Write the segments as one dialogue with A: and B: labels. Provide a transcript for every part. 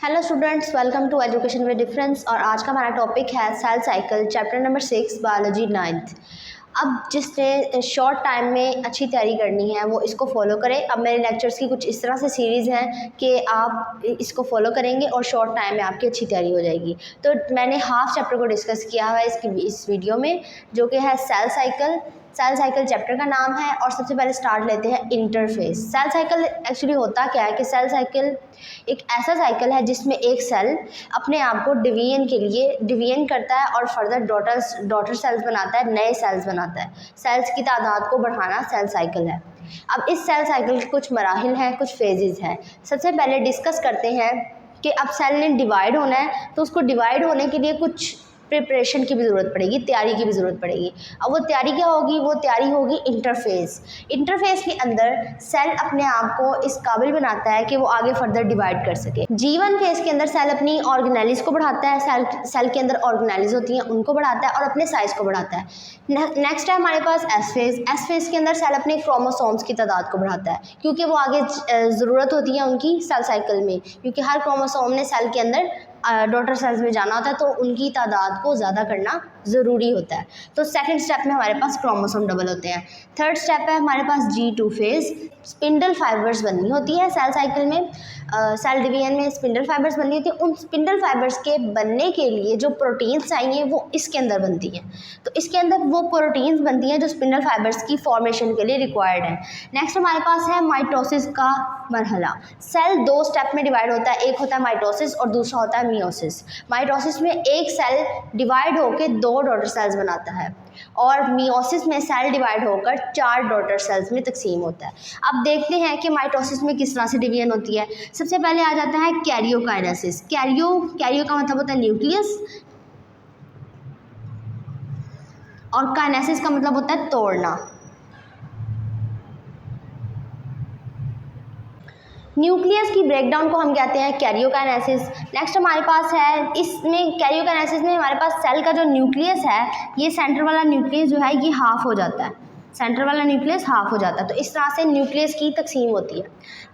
A: Hello students, welcome to education with difference. और आज का हमारा टॉपिक है cell cycle, chapter number 6, biology 9th। अब जिसने शॉर्ट टाइम में अच्छी तैयारी करनी है वो इसको फॉलो करें। अब मेरे लेक्चर्स की कुछ इस तरह से सीरीज़ हैं कि आप इसको फॉलो करेंगे और शॉर्ट टाइम में आपकी अच्छी तैयारी हो जाएगी। तो मैंने हाफ चैप्टर को डिस्कस किया हुआ है इस वीडियो में, जो कि है cell cycle. Cell cycle chapter का नाम है। और सबसे पहले स्टार्ट लेते हैं इंटरफेस। सेल साइकिल एक्चुअली होता क्या है कि सेल साइकिल एक ऐसा साइकिल है जिसमें एक सेल अपने आप को डिवीजन करता है और फर्दर डॉटर सेल्स बनाता है, नए सेल्स बनाता है। सेल्स की तादाद को बढ़ाना सेल साइकिल है। अब इस सेल साइकिल के कुछ मराहिल हैं, कुछ फेजेस हैं। सबसे पहले डिस्कस करते हैं कि अब सेल ने डिवाइड होना है, तो उसको डिवाइड होने के लिए कुछ प्रिपरेशन की भी ज़रूरत पड़ेगी, तैयारी की भी ज़रूरत पड़ेगी। अब वो तैयारी क्या होगी? वो तैयारी होगी इंटरफेस। इंटरफेस के अंदर सेल अपने आप को इस काबिल बनाता है कि वो आगे फर्दर डिवाइड कर सके। G1 फेज के अंदर सेल अपनी ऑर्गेनेलिस को बढ़ाता है, सेल के अंदर ऑर्गेनेलिस होती हैं उनको बढ़ाता है और अपने साइज को बढ़ाता है। नेक्स्ट है हमारे पास एस फेज। एस फेज के अंदर सेल अपने क्रोमोसोम्स की तादाद को बढ़ाता है, क्योंकि वो आगे ज़रूरत होती है उनकी सेल साइकिल में, क्योंकि हर क्रोमोसोम ने सेल के अंदर डॉटर सेल्स में जाना होता है, तो उनकी तादाद को ज़्यादा करना ज़रूरी होता है। तो सेकंड स्टेप में हमारे पास क्रोमोसोम डबल होते हैं। थर्ड स्टेप है हमारे पास G2 फेज। स्पिंडल फाइबर्स बननी होती है सेल साइकिल में, सेल डिवीजन में स्पिंडल फाइबर्स बननी होती है। उन स्पिंडल फाइबर्स के बनने के लिए जो प्रोटीन्स चाहिए वो इसके अंदर बनती हैं। तो इसके अंदर वो प्रोटीन्स बनती हैं जो स्पिंडल फाइबर्स की फॉर्मेशन के लिए रिक्वायर्ड है। नेक्स्ट हमारे पास है माइटोसिस का मरहला। सेल दो स्टेप में डिवाइड होता है, एक होता है माइटोसिस और दूसरा होता है मियोसिस। माइटोसिस में एक सेल डिवाइड होकर 2 डॉटर सेल्स बनाता है और मियोसिस में सेल डिवाइड होकर 4 डॉटर सेल्स में तकसीम होता है। अब देखते हैं कि माइटोसिस में किस तरह से डिवीजन होती है। सबसे पहले आ जाता है कैरियोकाइनेसिस। कैरियो का मतलब होता है न्यूक्लियस और काइनेसिस का मतलब होता है तोड़ना। न्यूक्लियस की ब्रेकडाउन को हम कहते हैं कैरियोकाइनेसिस। नेक्स्ट हमारे पास है इसमें कैरियोकाइनेसिस में हमारे पास सेल का जो न्यूक्लियस है, ये सेंटर वाला न्यूक्लियस जो है ये हाफ हो जाता है, सेंटर वाला न्यूक्लियस हाफ हो जाता है। तो इस तरह से न्यूक्लियस की तकसीम होती है।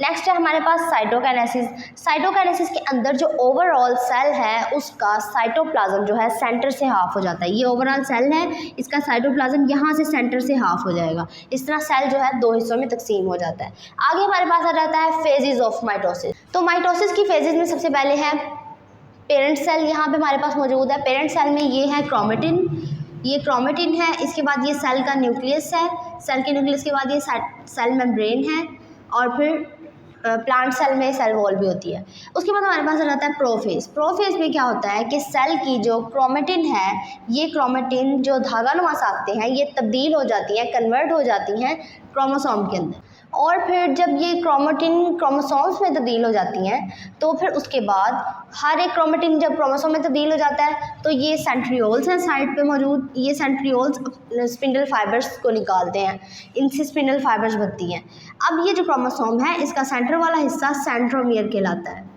A: नेक्स्ट है हमारे पास साइटोकाइनेसिस। साइटोकाइनेसिस के अंदर जो ओवरऑल सेल है उसका साइटोप्लाज्म जो है सेंटर से हाफ हो जाता है। ये ओवरऑल सेल है, इसका साइटोप्लाज्म यहाँ से सेंटर से हाफ हो जाएगा। इस तरह सेल जो है 2 हिस्सों में तकसीम हो जाता है। आगे हमारे पास आ जाता है फेजेस ऑफ माइटोसिस। तो माइटोसिस की फेजेस में सबसे पहले है पेरेंट सेल, यहाँ पे हमारे पास मौजूद है। पेरेंट सेल में ये है क्रोमेटिन, ये क्रोमेटिन है। इसके बाद ये सेल का न्यूक्लियस है, सेल के न्यूक्लियस के बाद ये सेल मेम्ब्रेन है और फिर प्लांट सेल में सेल वॉल भी होती है। उसके बाद हमारे पास आ जाता है प्रोफेज। प्रोफेज में क्या होता है कि सेल की जो क्रोमेटिन है, ये क्रोमेटिन जो धागा नुमा साख्तें हैं ये तब्दील हो जाती हैं, कन्वर्ट हो जाती हैं क्रोमोसोम के अंदर। और फिर जब ये क्रोमेटिन क्रोमोसोम्स में तब्दील हो जाती हैं तो फिर उसके बाद हर एक क्रोमेटिन जब क्रोमोसोम में तब्दील हो जाता है तो ये सेंट्रियोल्स हैं साइड पे मौजूद। ये सेंट्रियोल्स स्पिंडल फाइबर्स को निकालते हैं, इनसे स्पिंडल फाइबर्स बनती हैं। अब ये जो क्रोमोसोम है इसका सेंटर वाला हिस्सा सेंट्रोमियर कहलाता है,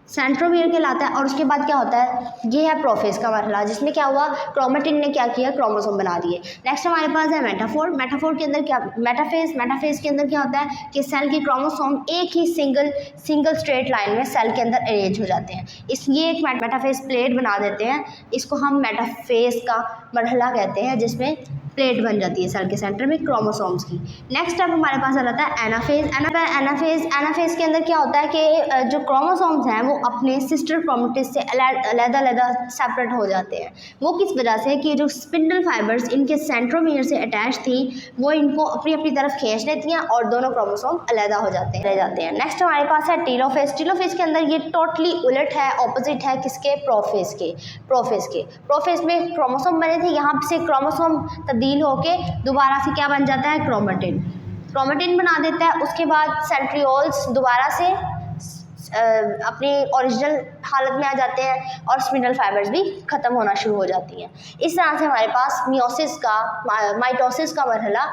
A: सेंट्रोमियर कहलाता है। और उसके बाद क्या होता है, ये है प्रोफेज का मरहला, जिसमें क्या हुआ, क्रोमेटिन ने क्या किया, क्रोमोसोम बना दिए। नेक्स्ट हमारे पास है मेटाफोर। मेटाफोर के अंदर क्या, मेटाफेज के अंदर क्या होता है कि सेल के क्रोमोसोम एक ही सिंगल स्ट्रेट लाइन में सेल के अंदर अरेंज हो जाते हैं। ये एक मेटाफेज प्लेट बना देते हैं, इसको हम मेटाफेज का मरहला कहते हैं, जिसमें प्लेट बन जाती है सेल के सेंटर में क्रोमोसोम्स की। नेक्स्ट अब हमारे पास आ जाता है एनाफेज। एनाफेज के अंदर क्या होता है कि जो क्रोमोसोम्स हैं वो अपने सिस्टर क्रोमेटिड से अलग-अलग सेपरेट हो जाते हैं। वो किस वजह से कि जो स्पिंडल फाइबर्स इनके सेंट्रोमियर से अटैच थी वो इनको अपनी अपनी तरफ खींच लेती हैं और दोनों क्रोमोसोम अलग हो जाते हैं। नेक्स्ट हमारे पास है टीलोफेज। टीलोफेज के अंदर ये टोटली उलट है, ऑपोजिट है किसके, प्रोफेज में क्रोमोसोम बने थे, यहाँ से क्रोमोसोम तब्दील होके दोबारा से क्या बन जाता है, क्रोमेटिन बना देता है। उसके बाद सेंट्रियोल्स दोबारा से अपनी ओरिजिनल हालत में आ जाते हैं और स्पिंडल फाइबर्स भी ख़त्म होना शुरू हो जाती हैं। इस तरह से हमारे पास माइटोसिस का मरहला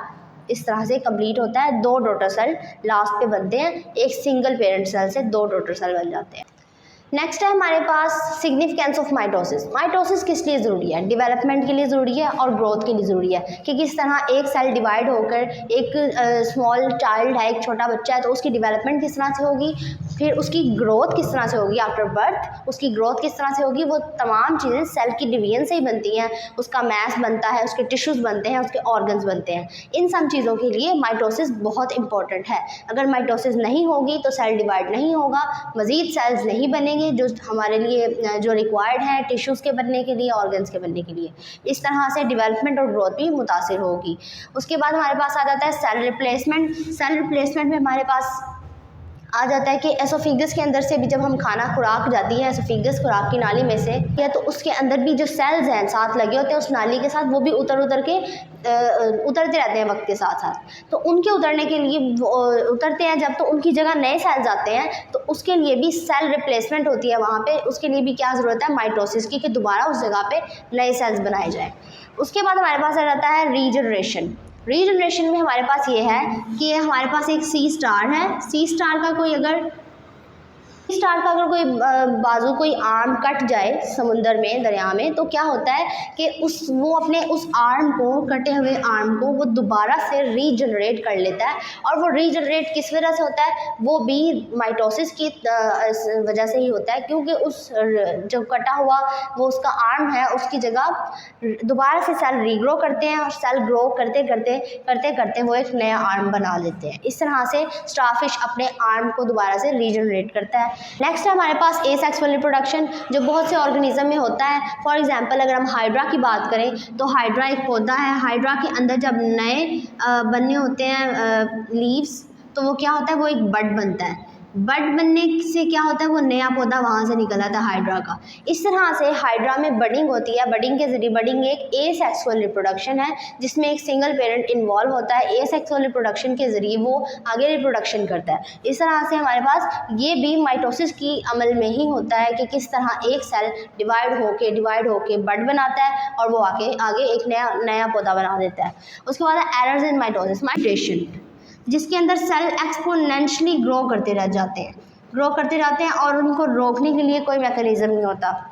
A: इस तरह से कंप्लीट होता है। 2 डॉटर सेल लास्ट पे बनते हैं, एक सिंगल पेरेंट सेल से 2 डॉटर सेल बन जाते हैं। नेक्स्ट है हमारे पास सिग्निफिकेंस ऑफ माइटोसिस। माइटोसिस किस लिए ज़रूरी है? डेवलपमेंट के लिए ज़रूरी है और ग्रोथ के लिए ज़रूरी है कि किस तरह एक सेल डिवाइड होकर एक स्मॉल चाइल्ड है, एक छोटा बच्चा है, तो उसकी डेवलपमेंट किस तरह से होगी, फिर उसकी ग्रोथ किस तरह से होगी आफ्टर बर्थ, उसकी ग्रोथ किस तरह से होगी, वो तमाम चीज़ें सेल की डिवीजन से ही बनती हैं। उसका मैस बनता है, उसके टिश्यूज़ बनते हैं, उसके ऑर्गन्स बनते हैं। इन सब चीज़ों के लिए माइटोसिस बहुत इंपॉर्टेंट है। अगर माइटोसिस नहीं होगी तो सेल डिवाइड नहीं होगा, मज़ीद सेल्स नहीं बनेंगे जो हमारे लिए जो रिक्वायर्ड है टिश्यूज़ के बनने के लिए, ऑर्गन्स के बनने के लिए। इस तरह से डेवलपमेंट और ग्रोथ भी मुतासिर होगी। उसके बाद हमारे पास आ जाता है सेल रिप्लेसमेंट। सेल रिप्लेसमेंट में हमारे पास आ जाता है कि एसोफिगस के अंदर से भी जब हम खाना खुराक जाती है एसोफिगस खुराक की नाली में से, या तो उसके अंदर भी जो सेल्स हैं साथ लगे होते हैं उस नाली के साथ, वो भी उतर के उतरते रहते हैं वक्त के साथ साथ। तो उनके उतरने के लिए उतरते हैं जब, तो उनकी जगह नए सेल्स आते हैं, तो उसके लिए भी सेल रिप्लेसमेंट होती है वहाँ पे। उसके लिए भी क्या ज़रूरत है? माइटोसिस की, कि दोबारा उस जगह पे नए सेल्स बनाए जाएँ। उसके बाद हमारे पास आ जाता है रीजनरेशन। रीजनरेशन में हमारे पास ये है कि हमारे पास एक सी स्टार है। सी स्टार का कोई बाजू, कोई आर्म कट जाए समुंदर में, दरिया में, तो क्या होता है कि वो अपने उस आर्म को, कटे हुए आर्म को, वो दोबारा से रीजनरेट कर लेता है। और वो रीजनरेट किस वजह से होता है? वो भी माइटोसिस की वजह से ही होता है, क्योंकि उस जो कटा हुआ वो उसका आर्म है, उसकी जगह दोबारा से सेल रीग्रो करते हैं, और सेल ग्रो करते करते वो एक नया आर्म बना लेते हैं। इस तरह से स्टारफिश अपने आर्म को दोबारा से रीजनरेट करता है। नेक्स्ट है हमारे पास एसेक्सुअल रिप्रोडक्शन, जो बहुत से ऑर्गेनिज्म में होता है। फॉर एग्जांपल अगर हम हाइड्रा की बात करें तो हाइड्रा एक पौधा है। हाइड्रा के अंदर जब नए बनने होते हैं लीव्स, तो वो क्या होता है? वो एक बड बनता है। बड बनने से क्या होता है? वो नया पौधा वहाँ से निकल आता है हाइड्रा का। इस तरह से हाइड्रा में बडिंग होती है। बडिंग के जरिए, बडिंग एक एसेक्सुअल रिप्रोडक्शन है जिसमें एक सिंगल पेरेंट इन्वॉल्व होता है। एसेक्सुअल रिप्रोडक्शन के ज़रिए वो आगे रिप्रोडक्शन करता है। इस तरह से हमारे पास ये भी माइटोसिस की अमल में ही होता है कि किस तरह एक सेल डिवाइड होके बड बनाता है और वो आगे एक नया पौधा बना देता है। उसके बाद एरर्स इन माइटोसिस, माइग्रेशन, जिसके अंदर सेल एक्सपोनेंशियली ग्रो करते जाते हैं और उनको रोकने के लिए कोई मैकेनिज्म नहीं होता।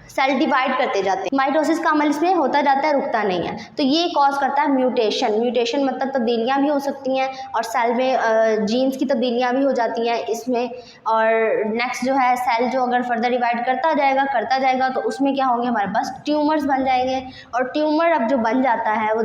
A: सेल डिवाइड करते जाते हैं। माइटोसिस का अमल इसमें होता जाता है, रुकता नहीं है। तो ये कॉज करता है म्यूटेशन मतलब तब्दीलियाँ भी हो सकती हैं, और सेल में जीन्स की तब्दीलियाँ भी हो जाती हैं इसमें। और नेक्स्ट जो है, सेल जो अगर फर्दर डिवाइड करता जाएगा तो उसमें क्या होंगे? हमारे पास ट्यूमर्स बन जाएंगे। और ट्यूमर अब जो बन जाता है वो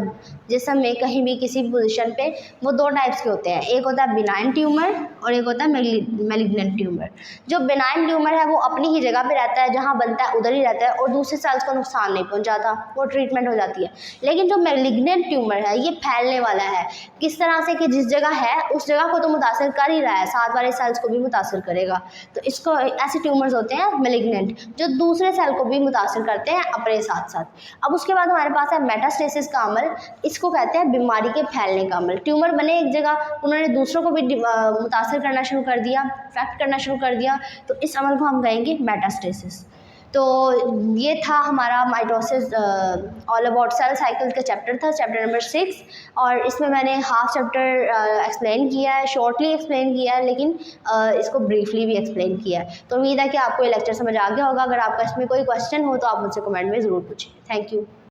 A: जिस्म में कहीं भी किसी भी पोजीशन पे, वो दो टाइप्स के होते हैं। एक होता है बिनाइन ट्यूमर और एक होता है मैलिग्नेंट ट्यूमर। जो बिनाइन ट्यूमर है वो अपनी ही जगह पे रहता है, जहाँ बनता है उधर ही रहता है और दूसरे सेल्स को नुकसान नहीं पहुंचाता, वो ट्रीटमेंट हो जाती है। लेकिन जो मैलिग्नेंट ट्यूमर है ये फैलने वाला है। किस तरह से कि जिस जगह है उस जगह को तो मुतासर कर ही रहा है, साथ वाले सेल्स को भी मुतासर करेगा। तो इसको ऐसे ट्यूमर्स होते हैं मैलिग्नेंट, जो दूसरे सेल को भी मुतासर करते हैं अपने साथ साथ। अब उसके बाद हमारे पास है मेटास्टेसिस का अमल। इसको कहते हैं बीमारी के फैलने का अमल। ट्यूमर बने एक जगह, उन्होंने दूसरों को भी मुतासर करना शुरू कर दिया, अफेक्ट करना शुरू कर दिया, तो इस अमल को हम कहेंगे मेटास्टेसिस। तो ये था हमारा mitosis all about cell cycle का चैप्टर था, चैप्टर नंबर 6। और इसमें मैंने हाफ चैप्टर एक्सप्लेन किया है, शॉर्टली एक्सप्लेन किया है, लेकिन इसको ब्रीफली भी एक्सप्लेन किया है। तो उम्मीद है कि आपको ये लेक्चर समझ आ गया होगा। अगर आपका इसमें कोई क्वेश्चन हो तो आप मुझसे कमेंट में ज़रूर पूछें। Thank you.